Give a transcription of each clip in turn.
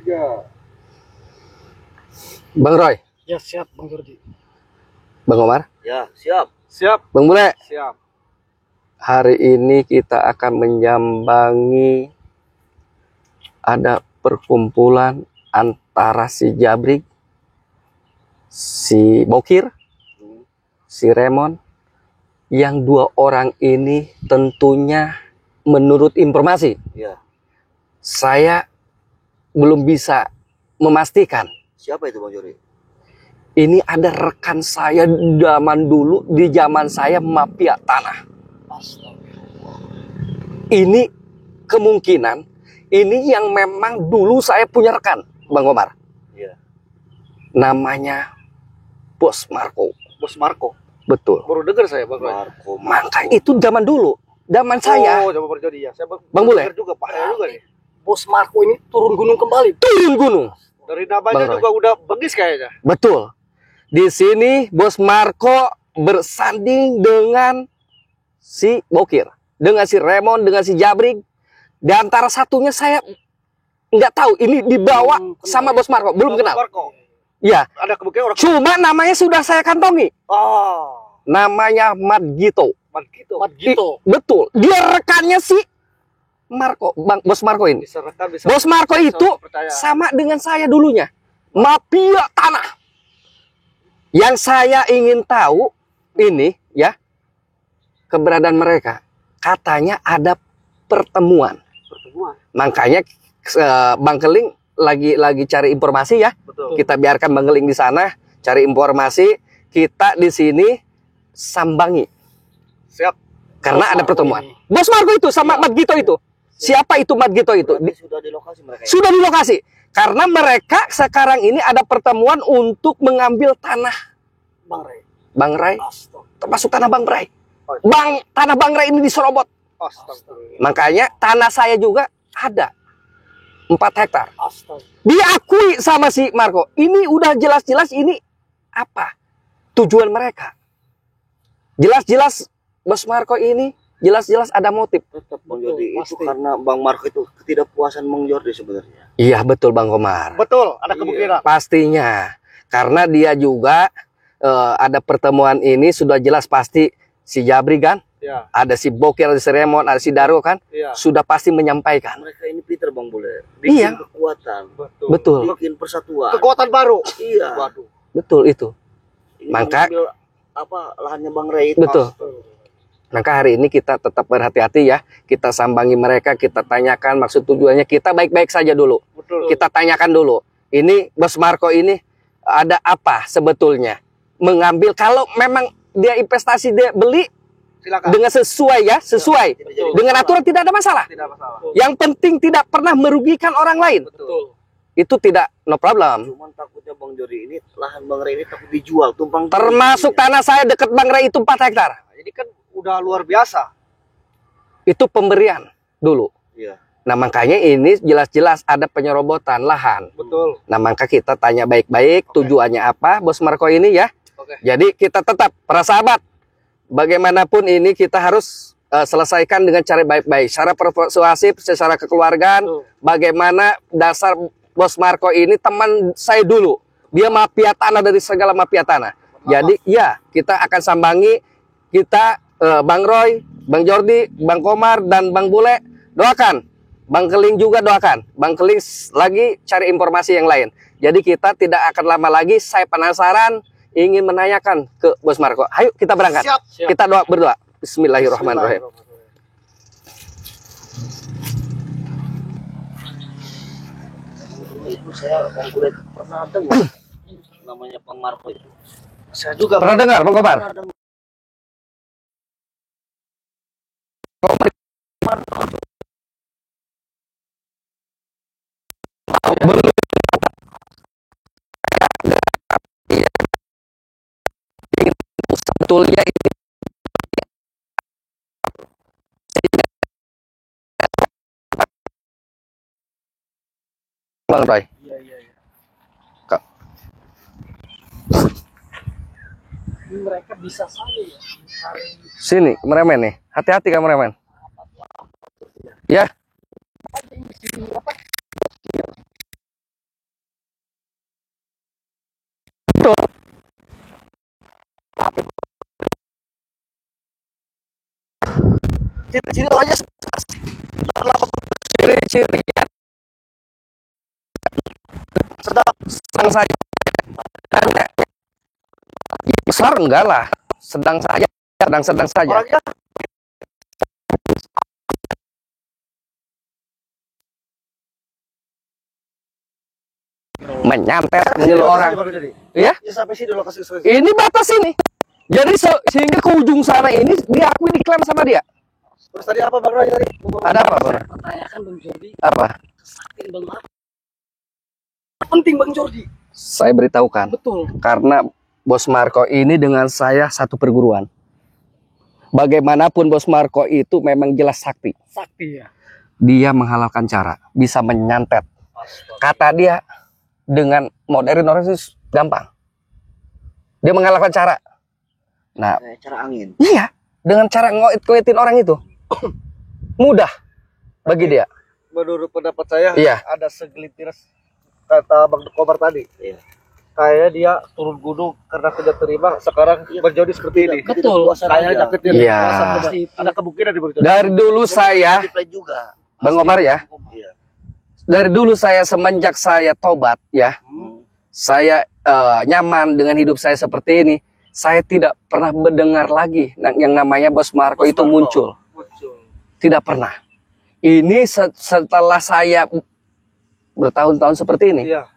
3. Bang Roy. Ya siap Bang Jordi. Bang Omar. Ya siap. Siap. Bang Bule. Siap. Hari ini kita akan menyambangi ada perkumpulan antara si Jabrik, si Bokir, si Remon, yang dua orang ini tentunya menurut informasi Ya. saya belum bisa memastikan. Siapa itu Bang Jori? Ini ada rekan saya zaman dulu, di zaman saya mafia tanah. Ini kemungkinan ini yang memang dulu saya punya rekan, Bang Omar. Iya. Namanya Bos Marco. Bos Marco. Betul. Baru dengar saya Bang Roy. Marco. Maka itu zaman dulu, zaman saya. Oh, coba Bang Jordi ya. Saya Bang Bule. dengar juga Pak. Saya juga nih. Bos Marco ini turun gunung kembali. Turun gunung. Dari namanya Bang Roy. juga udah bengis kayaknya. Betul. Di sini Bos Marco bersanding dengan si Bokir, dengan si Remon, dengan si Jabrik. Di antara satunya saya nggak tahu ini dibawa sama Bos Marco, belum kenal. Marco. Ya, Ada kemungkinan orang. cuma namanya sudah saya kantongi. Oh, Namanya Mat Gito. Mat gitu. Mat Gito. Betul. Dia rekannya si Marco, Bos Marco ini. Bisa rekam, bisa. Bos Marco bisa itu percaya. sama dengan saya dulunya. Mafia tanah. Yang saya ingin tahu ini ya, keberadaan mereka. Katanya ada pertemuan. Pertemuan. Makanya Bang Keling lagi cari informasi ya. Betul. Kita biarkan Bang Keling di sana cari informasi. Kita di sini sambangi. Siap. Karena Bos ada Marco pertemuan. ini. Bos Marco itu sama Mat Gito itu. Siapa itu Mat Gito itu? Berarti sudah di lokasi mereka. Ya? Sudah di lokasi. Karena mereka sekarang ini ada pertemuan untuk mengambil tanah Bang Ray. Bang Ray, Astaga. termasuk tanah Bang Ray. Oh. Tanah Bang Ray ini diserobot. Astaga. Makanya tanah saya juga ada 4 hektar. Astaga. Diakui sama si Marco. Ini udah jelas-jelas ini apa tujuan mereka. Jelas-jelas Bos Marco ini jelas-jelas ada motif. Tetap Bang Betul, Jordi itu pasti. karena Bang Marco itu ketidakpuasan Bang Jordi sebenarnya. Iya betul Bang Komar. Betul, ada kemungkinan. Pastinya. Karena dia juga ada pertemuan ini sudah jelas pasti si Jabri kan. Ya, Ada si Bokir, ada si Remon, ada si Daro kan. iya. Sudah pasti menyampaikan. Mereka ini pintar Bang Bule. Iya. Bikin kekuatan. Betul. Betul. Bikin persatuan. Kekuatan baru. Iya. Waduh. Betul itu. Ini Maka- mengambil apa lahannya Bang Ray itu. Betul. Maka hari ini kita tetap berhati-hati ya. Kita sambangi mereka, kita tanyakan maksud tujuannya. Kita baik-baik saja dulu. Betul. Kita tanyakan dulu. Ini Bos Marco ini ada apa sebetulnya? Mengambil kalau memang dia investasi dia beli Silakan. dengan sesuai ya, sesuai. Tidak jadi Dengan masalah. aturan tidak ada masalah. Tidak masalah. Yang penting tidak pernah merugikan orang lain. Betul. Itu tidak no problem. Cuman takutnya Bang Jori ini lahan Bang Ray ini takut dijual tumpang. Termasuk tanah saya dekat Bang Ray itu 4 hektar. Ini kan udah luar biasa. Itu pemberian dulu. Iya. Nah makanya ini jelas-jelas ada penyerobotan lahan. Betul. Nah maka kita tanya baik-baik Oke. tujuannya apa Bos Marco ini ya. Oke. Jadi kita tetap para sahabat. Bagaimanapun ini kita harus selesaikan dengan cara baik-baik. Secara persuasif, secara kekeluargaan. Betul. Bagaimana dasar Bos Marco ini teman saya dulu. Dia mafia tanah dari segala mafia tanah. Jadi ya kita akan sambangi. Kita Bang Roy, Bang Jordi, Bang Komar, dan Bang Bule doakan. Bang Keling juga doakan. Bang Keling lagi cari informasi yang lain. Jadi kita tidak akan lama lagi. Saya penasaran ingin menanyakan ke Bos Marco. Ayo kita berangkat. Siap. Siap. Kita berdoa. Bismillahirrahmanirrahim. Itu saya Bang Bule pernah dengar namanya Bang Marco itu. Saya juga Pernah dengar Bang Komar? Pernah dengar. Sebetulnya ini Bang Roy. Iya, iya, iya. Kak. Ini mereka bisa saja ya. Sini kameramen nih. Hati-hati kameramen. Ya. Ciri-ciri orangnya Ciri-cirinya sedang saja. Besar enggak lah, sedang saja, sedang saja. orangnya Menyantet menyuruh orang. Ya, ya sampai sini lokasi. ini batas ini. Jadi sehingga ke ujung sana ini diakui diklaim sama dia. Terus tadi apa Bang Roy tadi? Ada apa, Bang? Pertanyakan Bang Jordi, Apa? kesaktian Bang Marco. Penting Bang Jordi. Saya beritahukan. Betul. Karena Bos Marco ini dengan saya satu perguruan. Bagaimanapun Bos Marco itu memang jelas sakti. Sakti ya. Dia menghalalkan cara, bisa menyantet. Kata dia dengan modern orang itu gampang. Dia menghalalkan cara. Nah, Cara angin. iya, dengan cara ngoit-ngoitin orang itu mudah bagi dia. Menurut pendapat saya Iya. ada segelintir kata Bang Kobar tadi. Iya. Kayak dia turun gunung karena tidak terima, sekarang menjadi seperti ini. Betul. Kayaknya tidak Iya. puasa, Pasti itu. ada kemungkinan di Bang Jody. Dari dulu saya, Reply juga. Bang Omar ya, Iya. dari dulu saya semenjak saya tobat ya, saya nyaman dengan hidup saya seperti ini. Saya tidak pernah mendengar lagi yang namanya Bos Marco itu muncul. Tidak pernah. Ini setelah saya bertahun-tahun seperti ini, Iya.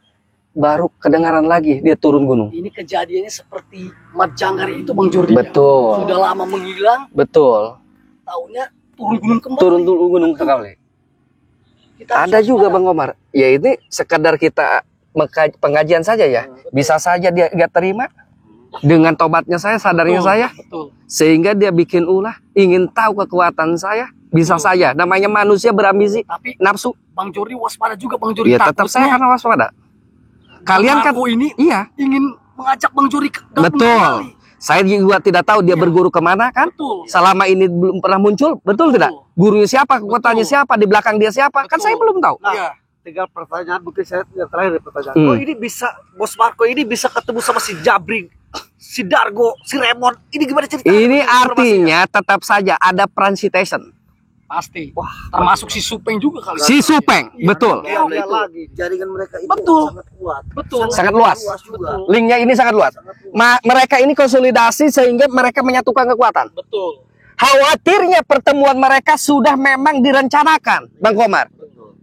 baru kedengaran lagi dia turun gunung. Ini kejadiannya seperti Mat Jangari itu Bang Jordi. Betul. Sudah lama menghilang, Betul. taunya turun gunung kembali. Turun gunung sekali. Kita Ada harus juga waspada. Bang Omar. Ya ini sekadar kita pengajian saja ya. Bisa saja dia nggak terima dengan tobatnya saya, sadarnya Betul, saya, Betul. sehingga dia bikin ulah, ingin tahu kekuatan saya. Bisa saja. Namanya manusia berambisi, Tapi nafsu. Bang Jordi waspada juga Bang Jordi. Ya tetap saya Takutnya akan waspada. Kalian kan Marco ini iya, ingin mengajak Bang Jordi ke gabung betul. kembali. Saya juga tidak tahu dia Iya. berguru kemana kan. Betul. Selama ini belum pernah muncul, betul tidak? Gurunya siapa, kekuatannya Betul. siapa, di belakang dia siapa? Kan Betul. saya belum tahu. Nah, Iya. tinggal pertanyaan mungkin saya yang terakhir pertanyaan. Hmm. Oh ini bisa Bos Marco ini bisa ketemu sama si Jabring, si Dargo, si Remon. Ini gimana ceritanya? Ini Informasinya. artinya tetap saja ada transitation. Pasti. Termasuk si Supeng juga kali. Si Supeng, Iya. betul. Iya, Karena iya itu lagi. jaringan mereka itu Betul. sangat kuat. Betul. Sangat luas. Luas juga. Betul. Linknya ini sangat luas. Mereka ini konsolidasi sehingga mereka menyatukan kekuatan. Betul. Khawatirnya pertemuan mereka sudah memang direncanakan, Bang Komar.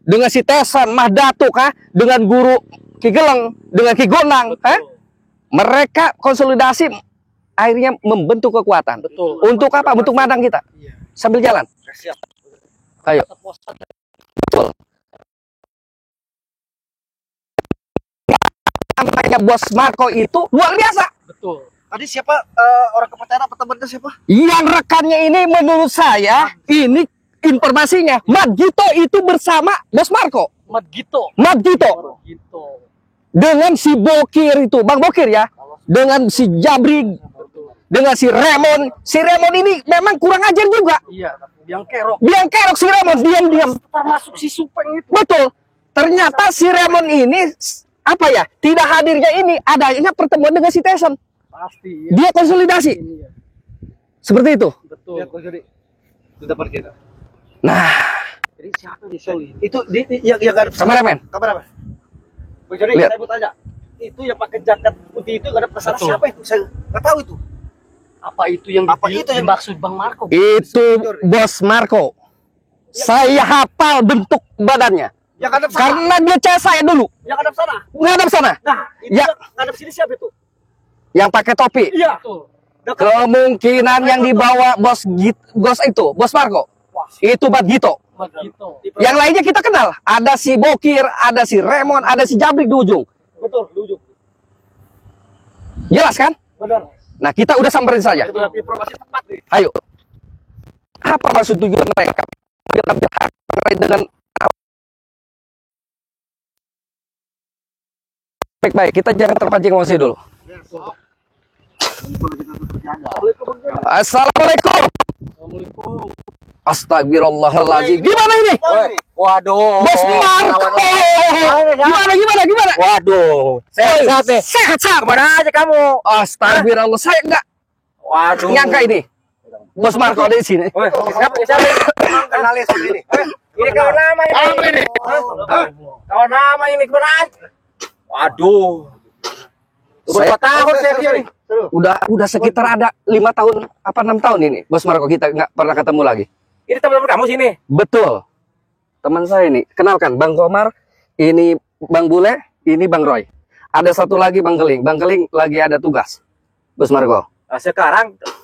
Dengan si Tesan, Mahdatu kah? Dengan guru Ki Geleng, dengan Ki Gonang, Betul. mereka konsolidasi akhirnya membentuk kekuatan. Betul. Untuk apa? Untuk madang kita. Iya. Sambil jalan. Siap. Ayo. Tetap waspada. Betul. Namanya Bos Marco itu luar biasa. Betul. Tadi siapa orang kepercayaan apa temannya siapa? Yang rekannya ini menurut saya ini informasinya Mat Gito itu bersama Bos Marco. Mat Gito. Mat Gito Gito. dengan si Bokir itu, Bang Bokir ya, dengan si Jabring, dengan si Remon. Si Remon ini memang kurang ajar juga. Iya. Yang kerok. Biang kerok si Remon diam-diam. Termasuk si Supeng itu. Betul. Ternyata si Remon ini apa ya? Tidak hadirnya ini adanya pertemuan dengan si Tyson. Pasti. Iya. Dia konsolidasi. Iya. Seperti itu. Betul. Ya, Bang Jody. Di depan kita. Nah, Jadi siapa di Soli? Itu yang ada kameramen. Kameramen. Bang Jody, Lihat. saya mau tanya. Itu yang pakai jaket putih itu nggak ada pesan Betul. siapa itu? Saya nggak tahu itu. Apa itu yang Apa itu yang- dimaksud Bang Marco? Itu Bos Marco. Saya hafal bentuk badannya. Yang ada sana. Karena dia cek saya dulu. Yang ada sana. Ngadap sana. Nah, itu Ya. yang ngadep sini siapa itu? Yang pakai topi. Iya. Betul. Dekat. Kemungkinan yang dibawa bos itu, Bos Marco. Wah. Itu Mat Gito. Mat Gito. Yang lainnya kita kenal. Ada si Bokir, ada si Remon, ada si Jabrik di ujung. Betul, di ujung. Jelas kan? Benar. Nah, kita udah samperin saja. Itu berarti informasi tepat nih. Ayo. Apa maksud tujuan mereka? Kita berhak terkait dengan baik-baik. Kita jangan terpancing emosi dulu. Assalamualaikum. Assalamualaikum. Astagfirullahaladzim. Gimana ini? Waduh. Bos Marco. Gimana? Waduh. Sehat nih. Sehat. Kemana aja kamu? Astagfirullah. Saya enggak Waduh. nyangka ini. Bos Marco ada di sini. Siapa? Kenalin sini. Ini kawan lama ini. Kawan lama ini berat. Waduh. Saya- Berapa tahun saya di sini? Udah sekitar ada 5 tahun apa 6 tahun ini, Bos Marco kita nggak pernah ketemu lagi. Ini teman-teman kamu sini. Betul. Teman saya ini. Kenalkan, Bang Komar, ini Bang Bule, ini Bang Roy. Ada satu lagi Bang Keling. Bang Keling lagi ada tugas. Bos Marco. Nah,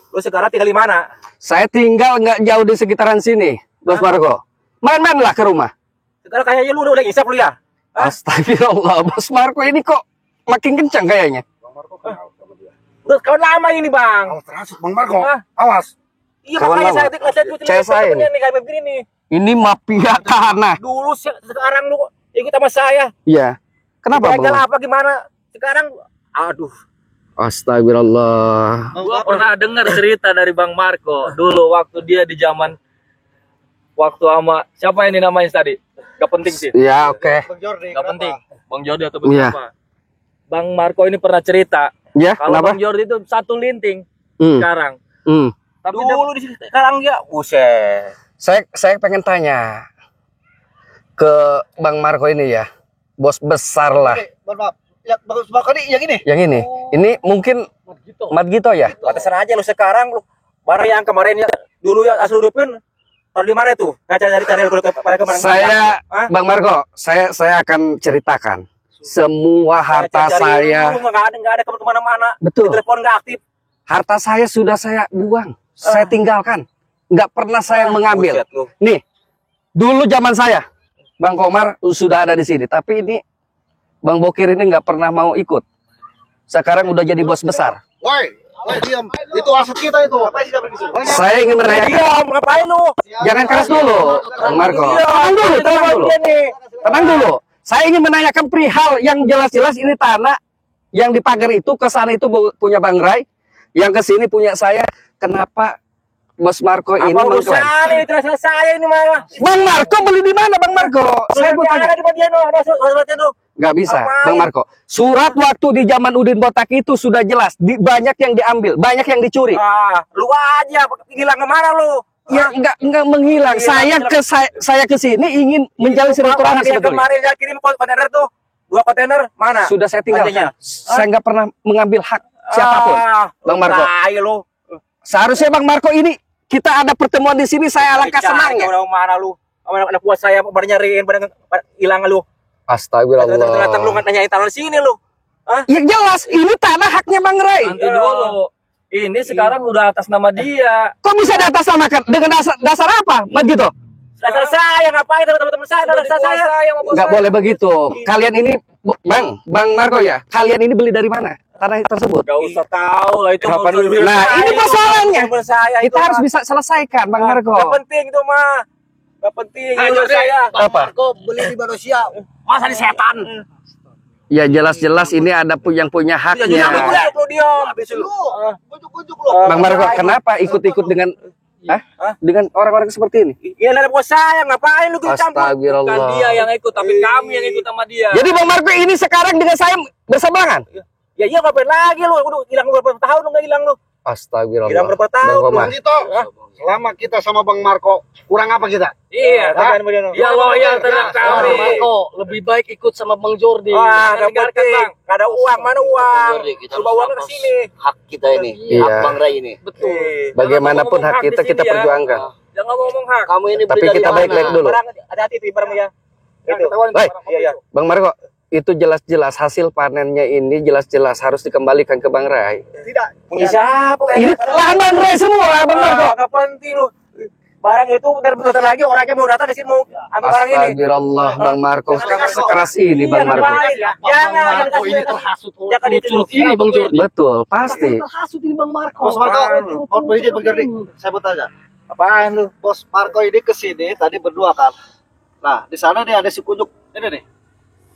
lu sekarang tinggal di mana? Saya tinggal nggak jauh di sekitaran sini, Bos Marco. Main-mainlah ke rumah. Sekarang kayaknya lu udah ngisap lu ya? Astagfirullah, Bos Marco ini kok makin kencang kayaknya. Udah kawan lama ini, Bang. Awas terhasut Bang Marco. Hah? Awas. Iya, Kawan makanya lama. saya Saya ini. nih kayak begini nih. Ini mafia tanah. Dulu sekarang lu ikut sama saya. Iya. Kenapa, Gagal Bang? apa gimana? Sekarang aduh. Astagfirullah. Gua pernah dengar cerita dari Bang Marco dulu waktu dia di zaman waktu sama siapa ini namanya tadi? Gak penting sih. Ya, oke. Bang Jordi. Gak penting. Bang Jordi atau Iya. siapa? Bang Marco ini pernah cerita Ya, kalau kenapa? Bang Jordi itu satu linting Hmm, sekarang. hmm. Tapi Dulu di sini sekarang dia buset. Saya pengen tanya ke Bang Marco ini ya. Bos besar lah. Mohon maaf. Ya, Bang Marco ini yang ini. Yang ini. Ini mungkin Mat Gito ya? Pantesan aja lu sekarang lu barang yang kemarin ya dulu ya asal hidupin tahun di mana tuh? Cari pada kemarin. Saya Hah? Bang Marco, saya akan ceritakan semua harta saya. Enggak ada kemana-mana. Betul. Telepon enggak aktif. Harta saya sudah saya buang, saya tinggalkan. Nggak pernah saya mengambil. Buset lu. Nih, dulu zaman saya, Bang Komar sudah ada di sini. Tapi ini, Bang Bokir ini nggak pernah mau ikut. Sekarang udah jadi bos besar. Woi, diam. Itu aset kita itu. Apa sih Bang? Saya ingin menanyakan, Diam, ngapain lu? jangan keras dulu, Bang Marco. Iya, Tenang dulu, tenang dulu. dia nih. Tenang dulu. Saya ingin menanyakan perihal yang jelas-jelas ini tanah yang di pagar itu, ke sana itu punya Bang Rai, yang ke sini punya saya. Kenapa Bos Marco ini Apa mengklaim? urusan ini terus saya ini mah. Bang Marco beli di mana, Bang Marco? Saya mau tanya. ada di bagian lu, ada suratnya tuh. Nggak bisa, Ngapain? Bang Marco. Surat waktu di zaman Udin Botak itu sudah jelas. Banyak yang diambil, banyak yang dicuri. Ah, lu aja hilang kemana lu? Ya nggak menghilang. Iya, Saya ke sini ingin menjalin silaturahmi Yang sebetulnya. kemarin dia kirim kontainer tuh. 2 kontainer mana? Sudah saya tinggalkan. Artinya? Saya nggak pernah mengambil hak siapapun. Bang Marco. Ayo lu. Seharusnya Bang Marco ini kita ada pertemuan di sini, saya alangkah senangnya. Udah mana lu? Anak buat saya pada nyariin pada hilang lu. Astagfirullah. Datang lu nanyain tanah di sini lu. Hah? Ya jelas, ini tanah haknya Bang Rai. nanti dulu. Ini sekarang udah atas nama dia. Kok bisa diatasnamakan? Dengan dasar apa? Begitu? Dasar saya ngapain teman-teman saya dasar saya. Nggak boleh begitu. Kalian ini, Bang Marco ya, kalian ini beli dari mana tanah tersebut? Gak usah tahu lah itu. Kapan urusan lu- dia. Nah, ini persoalannya. Teman saya itu, Kita harus mah. bisa selesaikan, Bang Marco. Gak penting itu mah. Gak penting itu saya. Apa? Marco beli di manusia. Masa di setan? Ya jelas-jelas ini ada yang punya Jangan haknya. lu diam. Habis lu. Bujuk-bujuk lu. Bang Marco, kenapa ikut-ikut dengan dengan orang-orang seperti ini? Iya ada bos saya ngapain lu ikut campur? Bukan dia Astagfirullah. yang ikut, tapi kami yang ikut sama dia. Jadi Bang Marco ini sekarang dengan saya berseberangan. Ya iya ngapain lagi lu? Udah hilang berapa tahun lu nggak hilang lu? Astagfirullah. Hilang berapa tahun Bang lu? Komar. Dito, selama kita sama Bang Marco, kurang apa kita? Iya, Jangan begini. dia loyal terhadap kami. Marco, lebih baik ikut sama Bang Jordi. Wah, Jangan gak dengarkan, penting. Bang. Gak ada uang, mana uang? Jordi, kita Coba harus uangnya ke hapus sini. hak kita ini, Iya. hak Bang Rai ini. Betul. Bagaimanapun Jangan hak kita ngomong hak di sini, perjuangkan. ya. Jangan ngomong hak. Kamu ini Tapi beli dari kita mana? baik-baik dulu. Barang hati-hati tuh barang ya. Itu. Baik. Iya, iya. Bang Marco, itu jelas-jelas hasil panennya ini jelas-jelas harus dikembalikan ke Bang Rai. Tidak. Punya siapa? Ini lahan Bang Rai semua, Bang Marco. Gak penting lu. Barang itu bentar lagi orangnya mau datang ke sini mau ambil barang ini. Astagfirullah, Bang Marco sekeras ini, Bang Iya, Marco. ngapain? Jangan. Marco ini terhasut Jangan dituduh. ini Bang Jordi. Betul, pasti. Terhasut ini Bang Marco. Bos Marco, Mohon izin Bang Jordi. Saya mau tanya. Apaan lu? Bos Marco ini kesini tadi berdua kan. Nah, di sana nih ada si Kunyuk. Ini nih.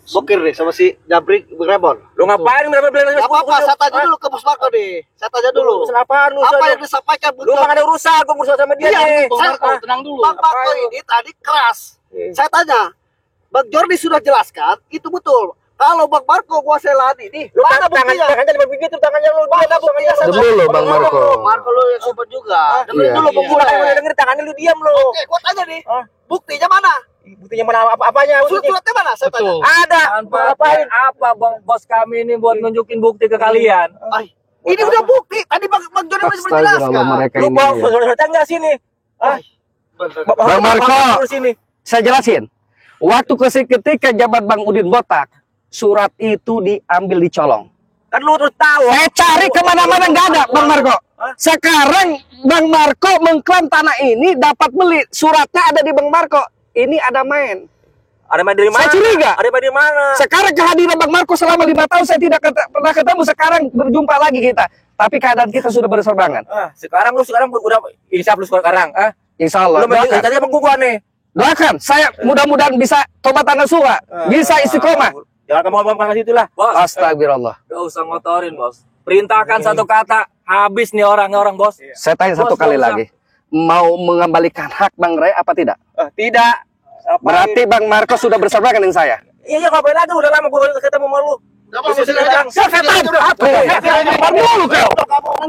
Bokir nih sama si Jabrik Remon. Lu ngapain berapa beli Gak apa-apa, saya tanya dulu ke Bos Marco nih. Saya tanya dulu. Apaan lu? Apa yang disampaikan Lu mah ada urusan, gua urusan sama dia Iya, nih. Bang Marco, tenang dulu. Bang Marco ini tadi keras. Saya tanya, Bang Jordi sudah jelaskan, itu betul. Kalau Bang Marco kuasai lahan ini, Lu mana tangannya buktinya? begitu tangannya lu dia tangannya. Demi lo Bang Marco. Marco lu yang sobat juga. Dengerin Iya. dulu Lu pemulai. denger tangannya lu diam lu. Oke, gua tanya nih. Buktinya mana? Buktinya mana apa-apanya? Surat-suratnya mana? Saya tanya. Ada. Tanpa apa bang bos kami ini buat nunjukin bukti ke kalian? Ay, ini udah bukti. Tadi Bang Joni masih Astagfirullah menjelaskan. mereka Lu ini. bawa Ya. surat-suratnya enggak sini? Bang Marco. Sini. Saya jelasin. Waktu ketika jabat Bang Udin botak, surat itu diambil dicolong. Kan lu terus tahu. Saya cari kemana-mana nggak ada, Bang Marco. Sekarang Bang Marco mengklaim tanah ini dapat beli. Suratnya ada di Bang Marco. Ini ada main. Ada main dari mana? Saya curiga. Ada main dari mana? Sekarang kehadiran Bang Marco selama 5 tahun saya tidak pernah ketemu. Sekarang berjumpa lagi kita. Tapi keadaan kita sudah berserbangan. Sekarang udah ini siap lu sekarang, Insya Allah. Lu Doakan. tadi emang gua nih. Doakan. Saya mudah-mudahan bisa tobat tanah suha. Bisa istiqomah. Jangan kamu ngomong ke situ lah. Bos, Astagfirullah. gak usah ngotorin bos. Perintahkan satu kata, habis nih orang bos. Saya tanya satu Bos, kali nggak usah. lagi. Mau mengembalikan hak Bang Ray apa tidak? Tidak. Berarti Bang Marco sudah berserbangan dengan saya. Iya, ngapain lagi? Udah lama gua ketemu sama lu. Setan! Apa dulu kau?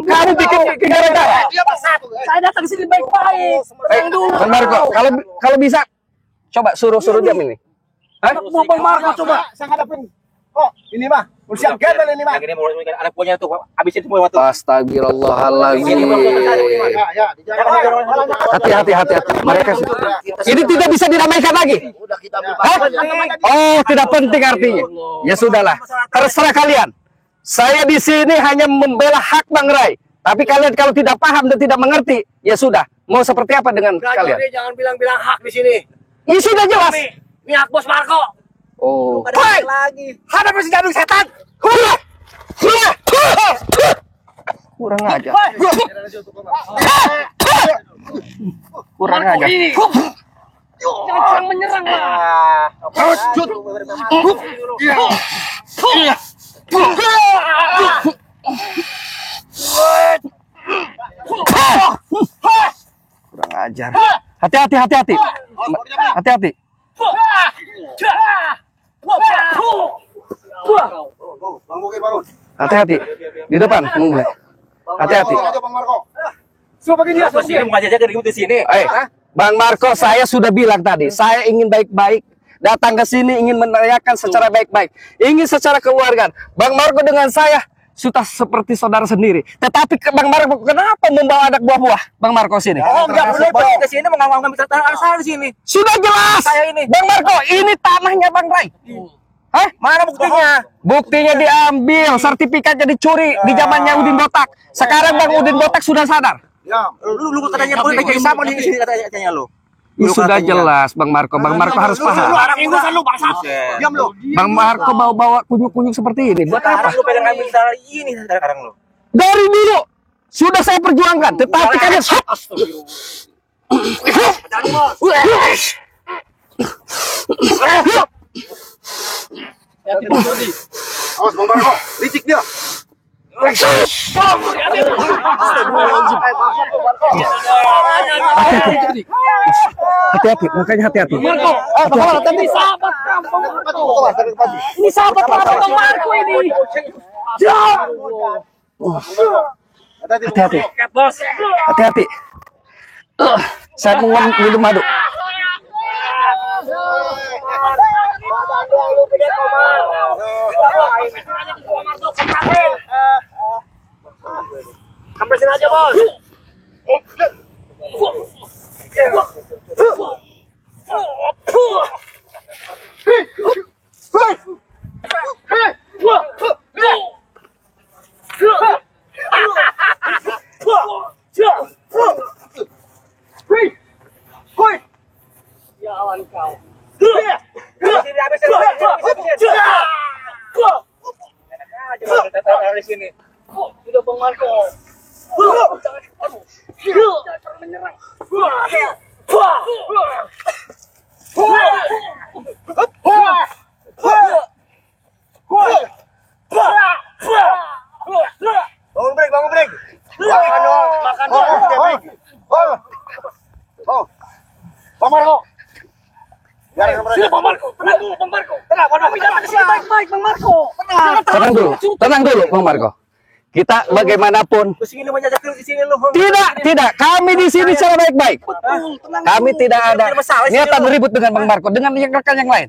Kamu bikin gara-gara. Saya datang sini baik-baik. Bang Marco, kalau bisa coba suruh diam ini. Hah? Bang Marco coba. Saya ngadepin. Oh, ini mah. Usia gembel ini mah. Yang ini mau anak buahnya tuh habisin semua waktu. Astagfirullahaladzim. Ya, Hati-hati. Mereka ini tidak bisa diramaikan lagi. udah kita Hah? Oh, tidak penting artinya. Ya sudahlah. Terserah kalian. Saya di sini hanya membela hak Bang Ray. Tapi kalian kalau tidak paham dan tidak mengerti, ya sudah. Mau seperti apa dengan kalian? Jangan bilang-bilang hak di sini. Ini sudah jelas. Ini hak bos Marco. Oh. Hai lagi. Hadapi si jadul setan. Kurang aja. Kurang aja. Jangan menyerang lah. Kurang ajar. Hati-hati. Hati-hati. Hati-hati. Di depan, mulai. Hati-hati. Ini mau aja ke sini. Bang Marco, saya sudah bilang tadi, saya ingin baik-baik. Datang ke sini ingin menerayakan secara baik-baik. Ingin secara keluarga. Bang Marco dengan saya sudah seperti saudara sendiri. Tetapi Bang Marco kenapa membawa anak buah-buah Bang Marco sini? Oh, enggak boleh pergi ke sini mengambil tanah saya di sini. Sudah jelas. Saya ini. Bang Marco, ini tanahnya Bang Ray. Hah? Mana buktinya? Buktinya diambil, sertifikatnya dicuri di zamannya Udin Botak. Sekarang Bang Udin Botak sudah sadar. Lu katanya boleh kerja sama di sini katanya lu. Ini sudah jelas Bang Marco. Bang Marco harus paham. Diam lu. Bang Marco bawa kunyuk-kunyuk seperti ini. Buat apa? Sekarang lu pengen ambil tanah ini sekarang lu. Dari dulu sudah saya perjuangkan, tetapi kalian Awas Bang Marco, licik dia. hati-hati, makanya hati-hati. Ini sahabat Bang Marco ini. Hati-hati, Bos. hati-hati. Saya mau minum madu. Kampresin aja bos. Udah Bang Marco. Jangan menyerang. Bangun break. Makan Bang Marco. Sini Bang Marco. Tenang dulu Bang Marco. Tenang, jangan ke sini. baik-baik Bang Marco. Tenang dulu, Bang Marco. Kita bagaimanapun Terus ini menjajakan di sini lu. tidak. Kami di sini secara baik-baik. Kami tidak ada niatan ribut dengan Bang Marco, dengan yang rekan yang lain.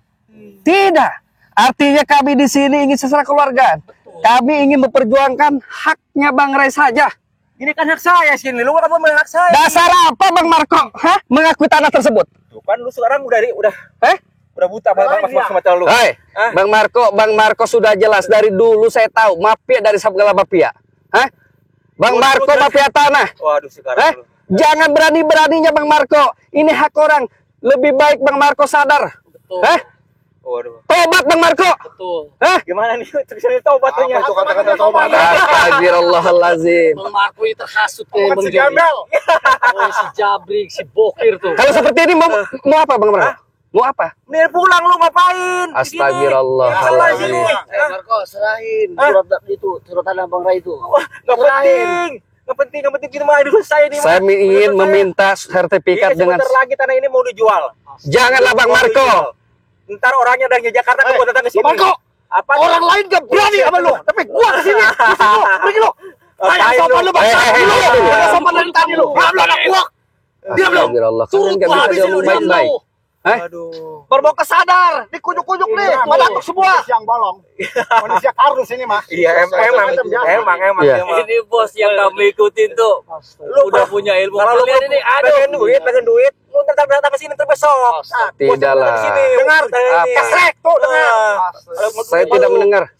Tidak. Artinya kami di sini ingin secara keluargaan. Kami ingin memperjuangkan haknya Bang Ray saja. Ini kan hak saya sini. Lu kan hak saya. Dasar apa Bang Marco? Hah? Mengakui tanah tersebut? Tuh kan lu sekarang udah buta macam lu. Hai, Bang Marco sudah jelas dari dulu saya tahu mafia dari segala mafia. Hah? Bang Marco mafia tanah. Waduh sekarang. Jangan berani-beraninya Bang Marco. Ini hak orang. Lebih baik Bang Marco sadar. Hah? Waduh. Tobat Bang Marco. Betul. Hah? Gimana nih tulisannya tobatnya? Itu kata-kata tobat. Astagfirullahalazim. Bang Marco ini terhasut kayak Bang Joni. Oh, si Jabrik, si Bokir tuh. Kalau seperti ini mau apa Bang Marco? Mau apa? Mendingan pulang lu ngapain? Astagfirullahalazim. Marco, serahin surat tanah Bang Ray itu. Gak penting kita mah hidup saya nih. Saya ingin meminta sertifikat dengan sebentar lagi tanah ini mau dijual. Janganlah Bang Marco. Ntar orangnya dari Jakarta mau datang ke sini. Marco, Apa? orang lain gak berani sama lu, tapi gua kesini. Pergi lu. Kayak sopan lu Bang. Kayak sopan dari tadi lu. Lu anak gua. Diam lu. Astagfirullah. Kalian nggak bisa diomong baik-baik. Hah? Aduh. Baru mau kesadar, dikunyuk-kunyuk nih, batuk semua. Yang bolong. Manusia kardus ini mah. Iya emang. Iya. Ini bos yang kami ikutin tuh. Lu Udah punya ilmu. Kalau lu Kalian ini aduh. pengen duit, lu datang ke sini besok. Tidaklah. Dengar, kesrek tuh dengar. Saya tidak mendengar.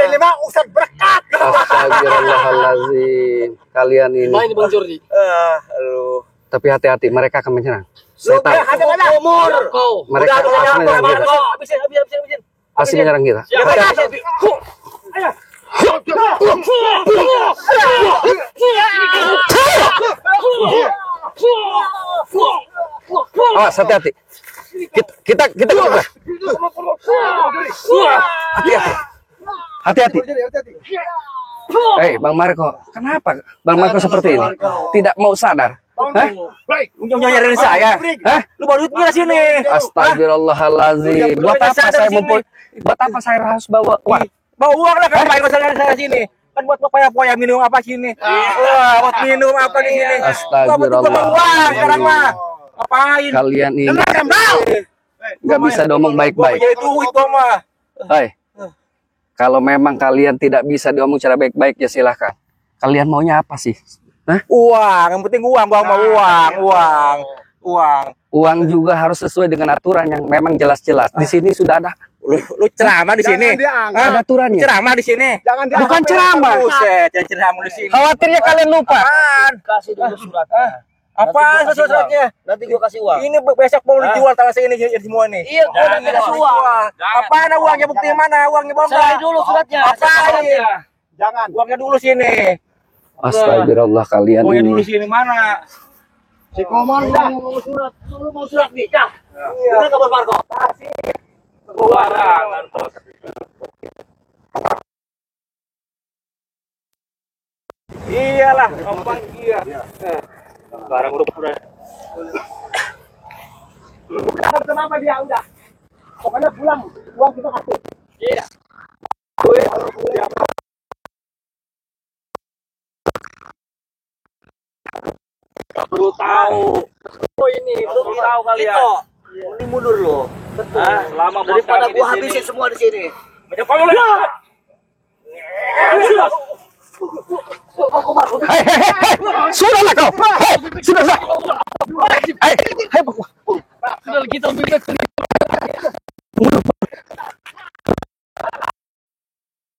Ini mah usah berkat. Astagfirullahalazim. Kalian ini. Main Bang Jordi. Aduh. Tapi hati-hati, mereka akan menyerang. Saya tahu. Umur. Kau. Mereka pasti menyerang kita. Habisin. Pasti menyerang kita. Awas, hati-hati. Kita keluar. Hati-hati. Bang Marco, kenapa Bang Marco seperti ini? Tidak mau sadar. Hah? Nyari saya. Hah? Lu baru duitnya sini. Astagfirullahalazim. Buat apa saya harus bawa uang? Bawa uang lah ngapain kau saya sini? Kan buat poya-poya minum apa sini? Wah, buat minum apa di sini? Astagfirullah. Bawa uang sekarang mah. Ngapain? Kalian ini nggak bisa diomong baik-baik. Jadi duit gua mah. Hai, kalau memang kalian tidak bisa diomong cara baik-baik ya silahkan. Kalian maunya apa sih? Hah? Uang, yang penting uang, gua mau uang. Uang juga harus sesuai dengan aturan yang memang jelas-jelas. Di sini sudah ada. Lu ceramah di sini. Ada aturannya. Ceramah di sini. Bukan ceramah. Buset, jangan ceramah di sini. Khawatirnya kalian lupa. Kasih dulu surat. Apa suratnya? Nanti gua kasih uang. Ini besok mau dijual tanah saya ini semua nih. Iya, gua udah kasih uang. Apaan uangnya? Bukti mana? Uangnya belum. Serahin dulu suratnya. Apain? Jangan. Uangnya dulu sini. Astagfirullah kalian Uangnya dulu ini. sini mana? Si Komar mau surat. Lu mau surat nikah. Iya. Kabar Marco. Keluaran. Iyalah, gampang iya. Barang udah. Kenapa dia udah? Pokoknya pulang, uang kita kasih. Iya. Perlu tahu. Oh ini belum tahu kalian. Ini mundur lo. Selama bos Daripada kami gua di habisin sini. semua di sini. Banyak kamu lihat. Hei, sudahlah kau. Hei, sudah. Hei, Sudah kita